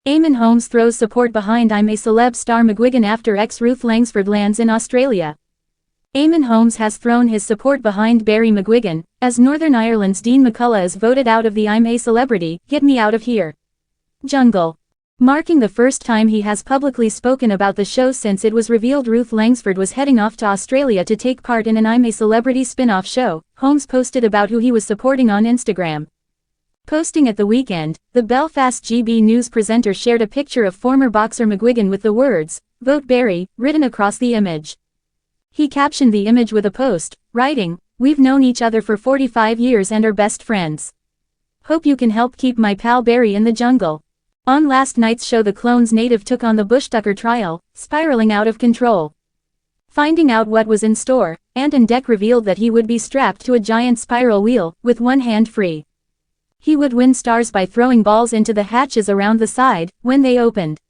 Eamonn Holmes throws support behind I'm A Celeb star McGuigan after ex-Ruth Langsford lands in Australia. Eamonn Holmes has thrown his support behind Barry McGuigan, as Northern Ireland's Dean McCullough is voted out of the I'm A Celebrity, Get Me Out of Here jungle, marking the first time he has publicly spoken about the show since it was revealed Ruth Langsford was heading off to Australia to take part in an I'm A Celebrity spin-off show. Holmes posted about who he was supporting on Instagram. Posting at the weekend, the Belfast GB News presenter shared a picture of former boxer McGuigan with the words, "Vote Barry," written across the image. He captioned the image with a post, writing, "We've known each other for 45 years and are best friends. Hope you can help keep my pal Barry in the jungle." On last night's show the Clones native took on the Bushtucker trial, spiraling out of control. Finding out what was in store, Ant Dec revealed that he would be strapped to a giant spiral wheel, with one hand free. He would win stars by throwing balls into the hatches around the side, when they opened,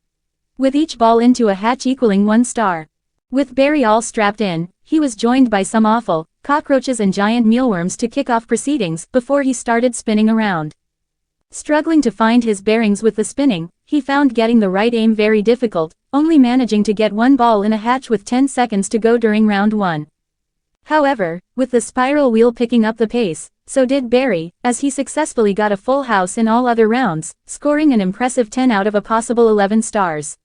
with each ball into a hatch equaling 1 star. With Barry all strapped in, he was joined by some awful cockroaches and giant mealworms to kick off proceedings before he started spinning around. Struggling to find his bearings with the spinning, he found getting the right aim very difficult, only managing to get 1 ball in a hatch with 10 seconds to go during round 1. However, with the spiral wheel picking up the pace, so did Barry, as he successfully got a full house in all other rounds, scoring an impressive 10 out of a possible 11 stars.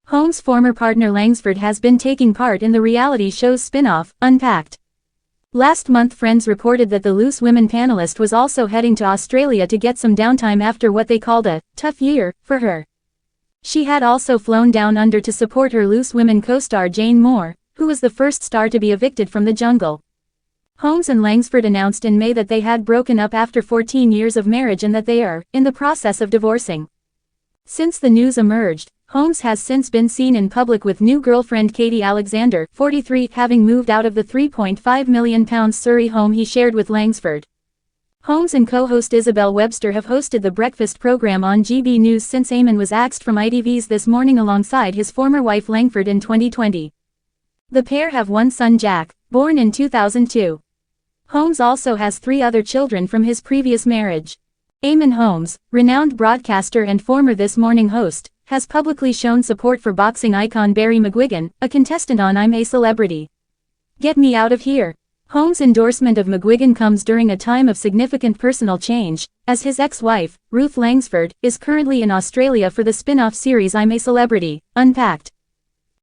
Holmes' former partner Langsford has been taking part in the reality show's spin-off, Unpacked. Last month Friends reported that the Loose Women panelist was also heading to Australia to get some downtime after what they called a tough year for her. She had also flown down under to support her Loose Women co-star Jane Moore, who was the first star to be evicted from the jungle. Holmes and Langsford announced in May that they had broken up after 14 years of marriage and that they are in the process of divorcing. Since the news emerged, Holmes has since been seen in public with new girlfriend Katie Alexander, 43, having moved out of the £3.5 million Surrey home he shared with Langsford. Holmes and co-host Isabel Webster have hosted the breakfast program on GB News since Eamonn was axed from ITV's This Morning alongside his former wife Langford in 2020. The pair have one son Jack, born in 2002. Holmes also has 3 other children from his previous marriage. Eamonn Holmes, renowned broadcaster and former This Morning host, has publicly shown support for boxing icon Barry McGuigan, a contestant on I'm A Celebrity. Get Me Out of Here. Holmes' endorsement of McGuigan comes during a time of significant personal change, as his ex-wife, Ruth Langsford, is currently in Australia for the spin-off series I'm A Celebrity, Unpacked.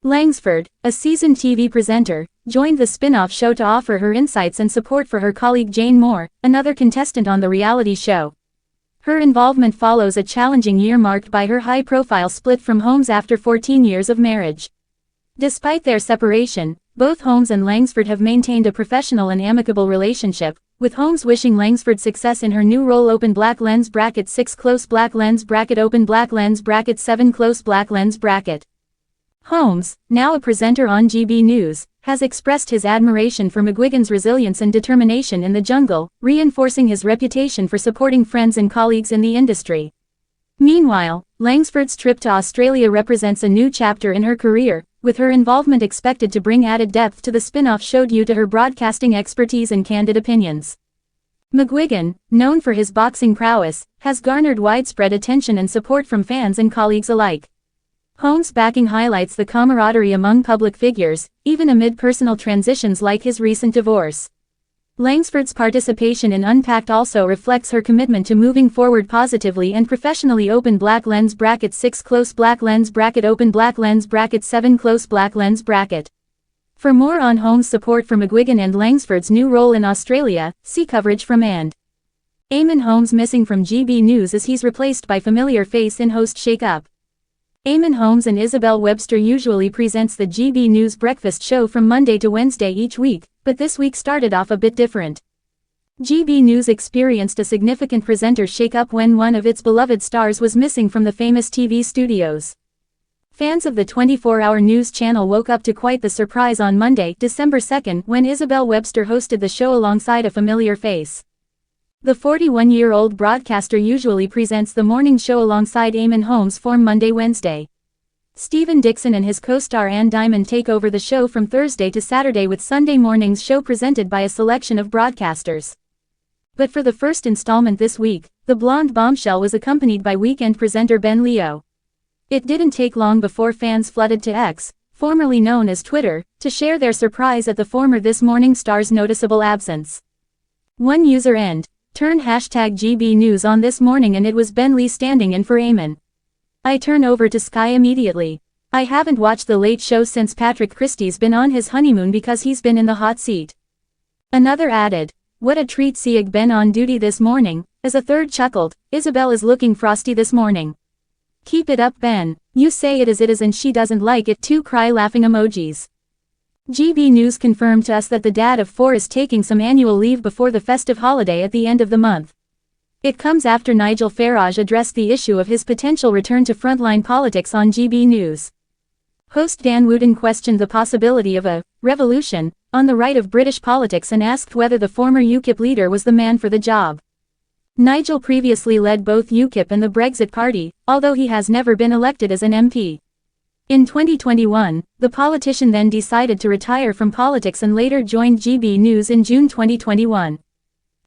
Langsford, a seasoned TV presenter, joined the spin-off show to offer her insights and support for her colleague Jane Moore, another contestant on the reality show. Her involvement follows a challenging year marked by her high-profile split from Holmes after 14 years of marriage. Despite their separation, both Holmes and Langsford have maintained a professional and amicable relationship, with Holmes wishing Langsford success in her new role. Open black lens bracket 6 close black lens bracket open black lens bracket 7 close black lens bracket. Holmes, now a presenter on GB News, has expressed his admiration for McGuigan's resilience and determination in the jungle, reinforcing his reputation for supporting friends and colleagues in the industry. Meanwhile, Langsford's trip to Australia represents a new chapter in her career, with her involvement expected to bring added depth to the spin-off show due to her broadcasting expertise and candid opinions. McGuigan, known for his boxing prowess, has garnered widespread attention and support from fans and colleagues alike. Holmes' backing highlights the camaraderie among public figures, even amid personal transitions like his recent divorce. Langsford's participation in Unpacked also reflects her commitment to moving forward positively and professionally. Open black lens bracket 6 close black lens bracket open black lens bracket 7 close black lens bracket. For more on Holmes' support for McGuigan and Langsford's new role in Australia, see coverage from and. Eamonn Holmes missing from GB News as he's replaced by familiar face in host shake-up. Eamonn Holmes and Isabel Webster usually presents the GB News breakfast show from Monday to Wednesday each week, but this week started off a bit different. GB News experienced a significant presenter shake-up when one of its beloved stars was missing from the famous TV studios. Fans of the 24-hour news channel woke up to quite the surprise on Monday, December 2nd, when Isabel Webster hosted the show alongside a familiar face. The 41-year-old broadcaster usually presents the morning show alongside Eamonn Holmes from Monday-Wednesday. Stephen Dixon and his co-star Ann Diamond take over the show from Thursday to Saturday, with Sunday morning's show presented by a selection of broadcasters. But for the first installment this week, the blonde bombshell was accompanied by weekend presenter Ben Leo. It didn't take long before fans flooded to X, formerly known as Twitter, to share their surprise at the former This Morning star's noticeable absence. One user turned #GB News on this morning and it was Ben Lee standing in for Eamonn. I turn over to Sky immediately. I haven't watched The Late Show since Patrick Christie's been on his honeymoon because he's been in the hot seat. Another added, what a treat seeing Ben on duty this morning, as a third chuckled, Isabel is looking frosty this morning. Keep it up Ben, you say it is and she doesn't like it too, cry laughing emojis. GB News confirmed to us that the dad of 4 is taking some annual leave before the festive holiday at the end of the month. It comes after Nigel Farage addressed the issue of his potential return to frontline politics on GB News. Host Dan Wootton questioned the possibility of a revolution on the right of British politics and asked whether the former UKIP leader was the man for the job. Nigel previously led both UKIP and the Brexit Party, although he has never been elected as an MP. In 2021, the politician then decided to retire from politics and later joined GB News in June 2021.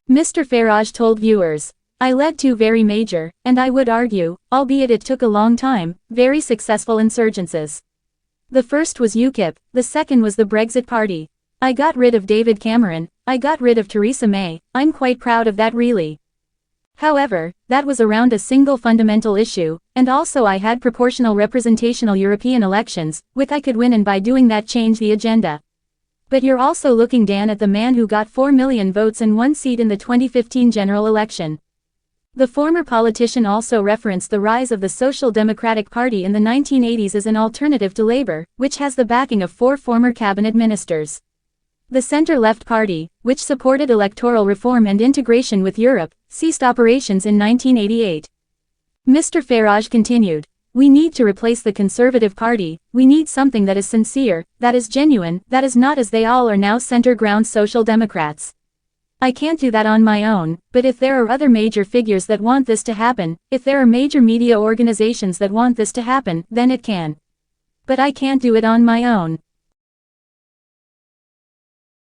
Mr. Farage told viewers, I led 2 very major, and I would argue, albeit it took a long time, very successful insurgencies. The first was UKIP, the second was the Brexit Party. I got rid of David Cameron, I got rid of Theresa May, I'm quite proud of that really. However, that was around a single fundamental issue, and also I had proportional representational European elections, which I could win and by doing that change the agenda. But you're also looking Dan at the man who got 4 million votes and 1 seat in the 2015 general election. The former politician also referenced the rise of the Social Democratic Party in the 1980s as an alternative to Labour, which has the backing of 4 former cabinet ministers. The centre-left party, which supported electoral reform and integration with Europe, ceased operations in 1988. Mr. Farage continued, we need to replace the Conservative Party, we need something that is sincere, that is genuine, that is not as they all are now centre-ground Social Democrats. I can't do that on my own, but if there are other major figures that want this to happen, if there are major media organizations that want this to happen, then it can. But I can't do it on my own.